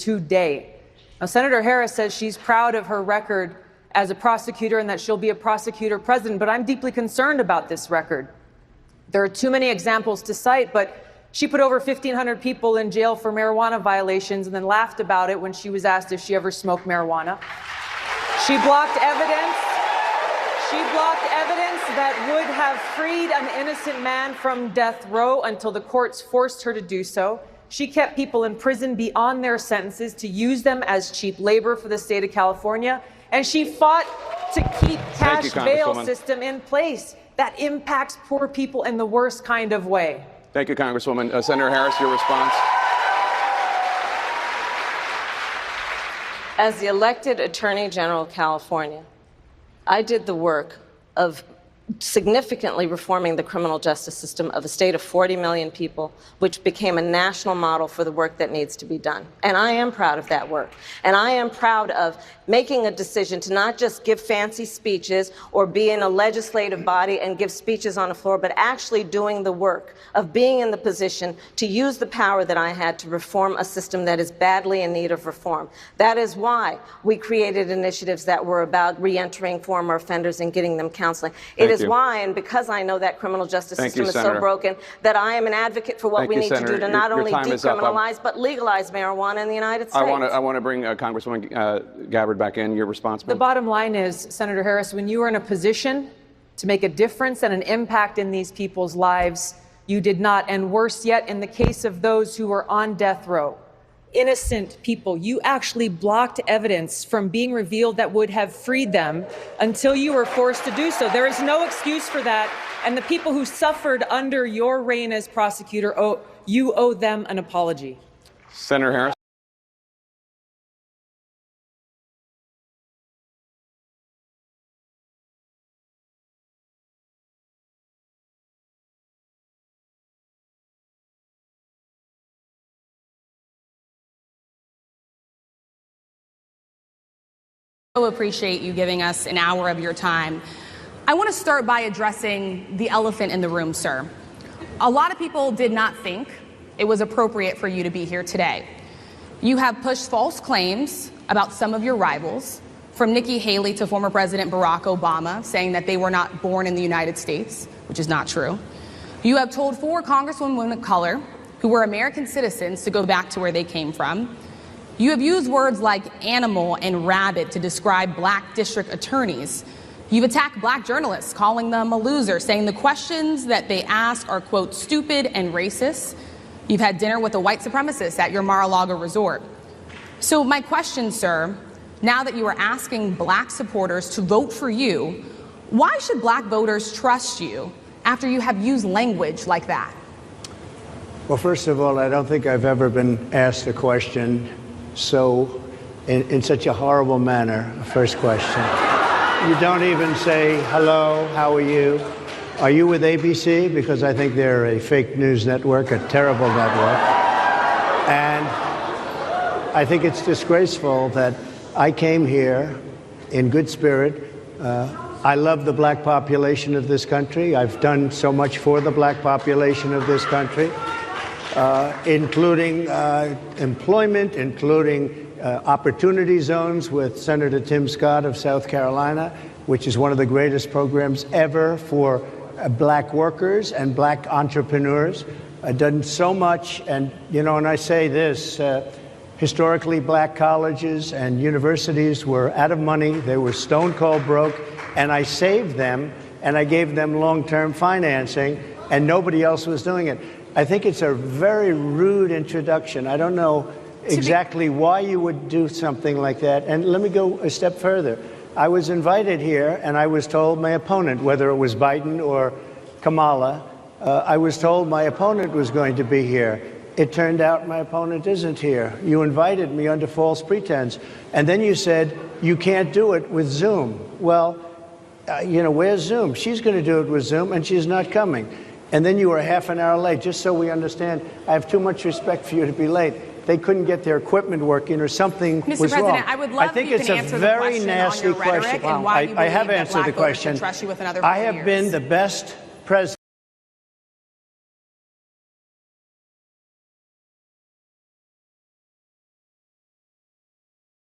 today. Now, Senator Harris says she's proud of her record as a prosecutor and that she'll be a prosecutor president, but I'm deeply concerned about this record. There are too many examples to cite, but she put over 1,500 people in jail for marijuana violations and then laughed about it when she was asked if she ever smoked marijuana. She blocked evidence. She blocked evidence that would have freed an innocent man from death row until the courts forced her to do so. She kept people in prison beyond their sentences to use them as cheap labor for the state of California. And she fought to keep cash bail system in place that impacts poor people in the worst kind of way. Thank you, Congresswoman. Senator Harris, your response. As the elected Attorney General of California, I did the work of significantly reforming the criminal justice system of a state of 40 million people, which became a national model for the work that needs to be done. And I am proud of that work. And I am proud of making a decision to not just give fancy speeches or be in a legislative body and give speeches on the floor, but actually doing the work of being in the position to use the power that I had to reform a system that is badly in need of reform. That is why we created initiatives that were about reentering former offenders and getting them counseling. It is why, and because I know that criminal justice system is so broken, that I am an advocate for what we need to do to not only decriminalize, but legalize marijuana in the United States. I want to bring Congresswoman Gabbard back in. Your response, The bottom line is, Senator Harris, when you were in a position to make a difference and an impact in these people's lives, you did not. And worse yet, in the case of those who were on death row, innocent people, you actually blocked evidence from being revealed that would have freed them until you were forced to do so. There is no excuse for that. And the people who suffered under your reign as prosecutor, you owe them an apology. Senator Harris. So appreciate you giving us an hour of your time. I want to start by addressing the elephant in the room, sir. A lot of people did not think it was appropriate for you to be here today. You have pushed false claims about some of your rivals, from Nikki Haley to former President Barack Obama, saying that they were not born in the United States, which is not true. You have told 4 congresswomen of color who were American citizens to go back to where they came from. You have used words like animal and rabid to describe black district attorneys. You've attacked black journalists, calling them a loser, saying the questions that they ask are, quote, stupid and racist. You've had dinner with a white supremacist at your Mar-a-Lago resort. So my question, sir, now that you are asking black supporters to vote for you, why should black voters trust you after you have used language like that? Well, first of all, I don't think I've ever been asked a question in such a horrible manner. First question. You don't even say, hello, how are you? Are you with ABC? Because I think they're a fake news network, a terrible network. And I think it's disgraceful that I came here in good spirit. I love the black population of this country. I've done so much for the black population of this country. Including employment, including opportunity zones with Senator Tim Scott of South Carolina, which is one of the greatest programs ever for black workers and black entrepreneurs. I've done so much, and and I say this, historically black colleges and universities were out of money, they were stone cold broke, and I saved them, and I gave them long-term financing, and nobody else was doing it. I think it's a very rude introduction. I don't know exactly why you would do something like that. And let me go a step further. I was invited here, and I was told my opponent, whether it was Biden or Kamala, I was told my opponent was going to be here. It turned out my opponent isn't here. You invited me under false pretense. And then you said, you can't do it with Zoom. Well, where's Zoom? She's going to do it with Zoom, and she's not coming. And then you were half an hour late, just so we understand. I have too much respect for you to be late. They couldn't get their equipment working or something was wrong. Mr. President, I would love if you can answer the question on your rhetoric and why you believe that black voters should trust you with another 4 years. I have been the best president.